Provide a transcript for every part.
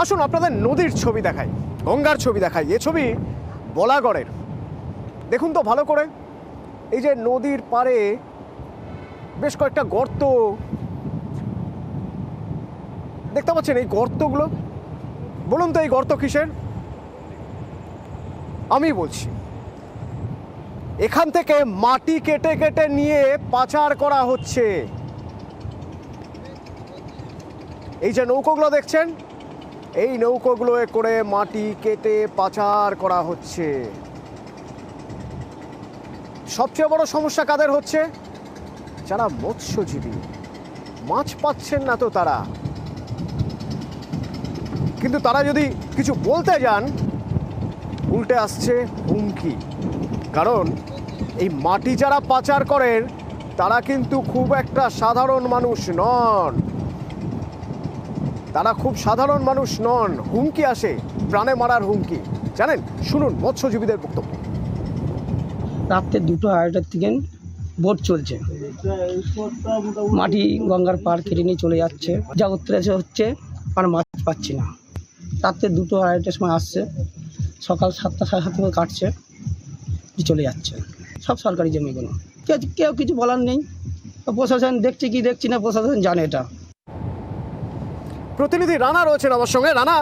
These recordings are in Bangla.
আসুন আপনাদের নদীর ছবি দেখাই, গঙ্গার ছবি দেখাই। এ ছবি বলাগড়ের। দেখুন তো ভালো করে, এই যে নদীর পাড়ে বেশ কয়েকটা গর্ত দেখতে পাচ্ছেন। এই গর্তগুলো, বলুন তো এই গর্ত কিসের? আমি বলছি, এখান থেকে মাটি কেটে কেটে নিয়ে পাচার করা হচ্ছে। এই যে নৌকোগুলো দেখছেন, এই নৌকোগুলো করে মাটি কেটে পাচার করা হচ্ছে। সবচেয়ে বড় সমস্যা কাদের হচ্ছে? যারা মৎস্যজীবী, মাছ পাচ্ছেন না তো তারা। কিন্তু তারা যদি কিছু বলতে যান, উল্টে আসছে হুমকি। কারণ এই মাটি যারা পাচার করেন তারা কিন্তু খুব একটা সাধারণ মানুষ নন, তারা খুব সাধারণ মানুষ নন। হুমকি আসে, প্রাণে মারার হুমকি। জানেন, শুনুন মৎস্যজীবীদের বক্তব্য। রাত্রে 2:30টার থেকে বোট চলছে, মাটি গঙ্গার পাড় কেটে নিয়ে চলে যাচ্ছে। যা উত্তরে হচ্ছে, আর মাছ পাচ্ছি না। রাত্রে 2:30টার সময় আসছে, সকাল 7টা সাড়ে 7টা করে কাটছে, চলে যাচ্ছে। সব সরকারি জমিগুলো, কেউ কিছু বলার নেই। প্রশাসন দেখছে কি দেখছি না, প্রশাসন জানে এটা। প্রতিনিধি রানা রয়েছেন আমার সঙ্গে। রানা,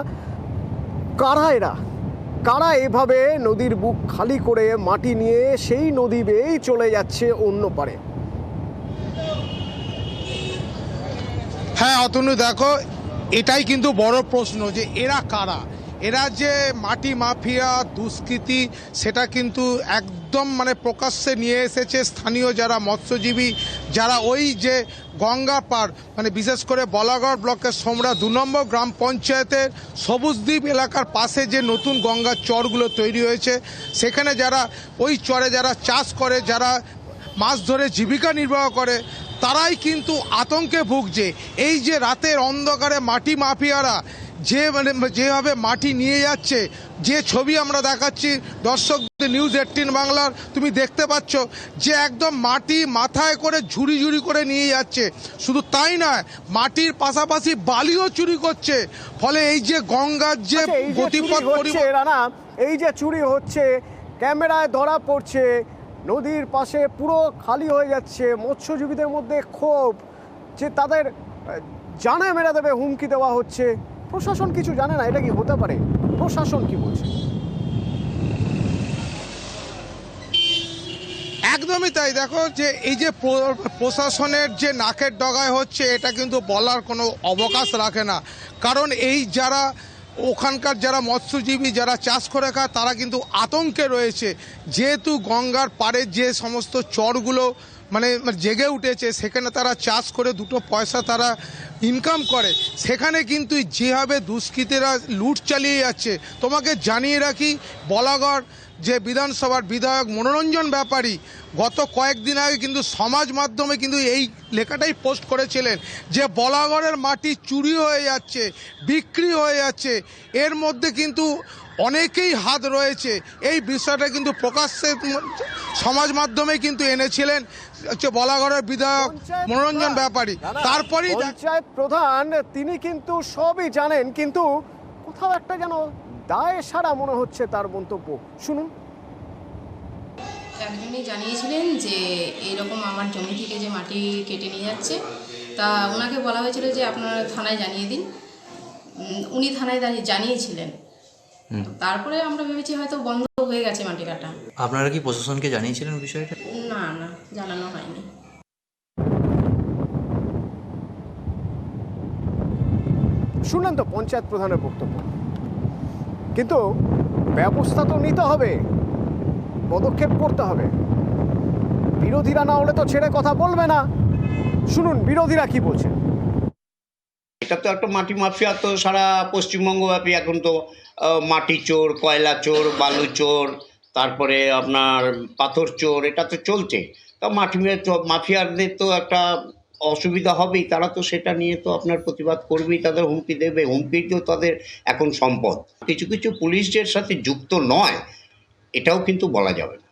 কারা এরা? কারা এভাবে নদীর বুক খালি করে মাটি নিয়ে সেই নদী বেয়েই চলে যাচ্ছে অন্য পারে? হ্যাঁ অতনু, দেখো এটাই কিন্তু বড় প্রশ্ন যে এরা কারা। এরা যে মাটি মাফিয়া দুষ্কৃতী, সেটা কিন্তু একদম প্রকাশ্যে নিয়ে এসেছে স্থানীয় যারা মৎস্যজীবী, যারা ওই যে গঙ্গা পাড় বিশেষ করে বলাগড় ব্লকের সোমরা 2 নম্বর গ্রাম পঞ্চায়েতের সবুজদ্বীপ এলাকার পাশে যে নতুন গঙ্গার চরগুলো তৈরি হয়েছে, সেখানে যারা ওই চরে যারা চাষ করে, যারা মাছ ধরে জীবিকা নির্বাহ করে, তারাই কিন্তু আতঙ্কে ভুগছে। এই যে রাতের অন্ধকারে মাটি মাফিয়ারা যেভাবে মাটি নিয়ে যাচ্ছে, যে ছবি আমরা দেখাচ্ছি দর্শকদের নিউজ 18 বাংলার, তুমি দেখতে পাচ্ছ যে একদম মাটি মাথায় করে ঝুড়ি ঝুড়ি করে নিয়ে যাচ্ছে। শুধু তাই নয়, মাটির পাশাপাশি বালিও চুরি করছে। ফলে এই যে গঙ্গার যে গতিপথ রানা, এই যে চুরি হচ্ছে, ক্যামেরায় ধরা পড়ছে, নদীর পাশে পুরো খালি হয়ে যাচ্ছে। মৎস্যজীবীদের মধ্যে ক্ষোভ যে তাদের জানে মেরে দেবে, হুমকি দেওয়া হচ্ছে। প্রশাসন কিছু জানে না, এটা কি হতে পারে? প্রশাসন কি বলছে? একদমই তাই। দেখো যে এই যে প্রশাসনের যে নাকের ডগায় হচ্ছে, এটা কিন্তু বলার কোনো অবকাশ রাখে না। কারণ এই যারা ওখানকার যারা মৎস্যজীবী, যারা চাষ করে খায়, তারা কিন্তু আতঙ্কে রয়েছে। যেহেতু গঙ্গার পাড়ে যে সমস্ত চরগুলো জেগে উঠেছে, সেখানে তারা চাষ করে দুটো পয়সা তারা ইনকাম করে, সেখানে কিন্তু যেভাবে দুষ্কৃতীরা লুট চালিয়ে যাচ্ছে। তোমাকে জানিয়ে রাখি, বলাগড় যে বিধানসভার বিধায়ক মনোরঞ্জন ব্যাপারী গত কয়েকদিন আগে কিন্তু সমাজ মাধ্যমে কিন্তু এই লেখাটাই পোস্ট করেছিলেন যে বলাগড়ের মাটি চুরি হয়ে যাচ্ছে, বিক্রি হয়ে যাচ্ছে। এর মধ্যে কিন্তু অনেকেই হাত রয়েছে। এই বিষয়টা কিন্তু প্রকাশ্যে সমাজ মাধ্যমে কিন্তু এনেছিলেন হচ্ছে বলাগড়ের বিধায়ক মনোরঞ্জন ব্যাপারী। তারপরেই পঞ্চায়েত প্রধান তিনি কিন্তু সবই জানেন, কিন্তু কোথাও একটা যেন দায় সারা মনে হচ্ছে তার মন্তব্য। শুনুন। একজনই জানিয়েছিলেন যে এইরকম আমার জমি থেকে যে মাটি কেটে নিয়ে যাচ্ছে, তা ওনাকে বলা হয়েছিল যে আপনারা থানায় জানিয়ে দিন। উনি থানায় জানিয়েছিলেন। তারপরে আমরা ভেবেছি হয়তো বন্ধ হয়ে গেছে মাটি কাটা। আপনারা কি প্রশাসনকে জানিয়েছিলেন বিষয়টা? না, জানানো হয়নি। শুনলেন তো পঞ্চায়েত প্রধানের বক্তব্য। কিন্তু ব্যবস্থা তো নিতে হবে, পদক্ষেপ করতে হবে। বিরোধীরা না হলে তো ছেড়ে কথা বলবে না। শুনুন বিরোধীরা কি বলছে। এটা তো একটা মাটি মাফিয়া, তো সারা পশ্চিমবঙ্গব্যাপী এখন তো মাটি চোর, কয়লা চোর, বালু চোর, তারপরে আপনার পাথর চোর, এটা তো চলছে। তা মাটি মাফিয়াদের তো একটা অসুবিধা হবেই, তারা তো সেটা নিয়ে তো আপনার প্রতিবাদ করবেই, তাদের হুমকি দেবে। হুমকি তো তাদের এখন সম্পদ। কিছু কিছু পুলিশের সাথে যুক্ত নয়, এটাও কিন্তু বলা যাবে না।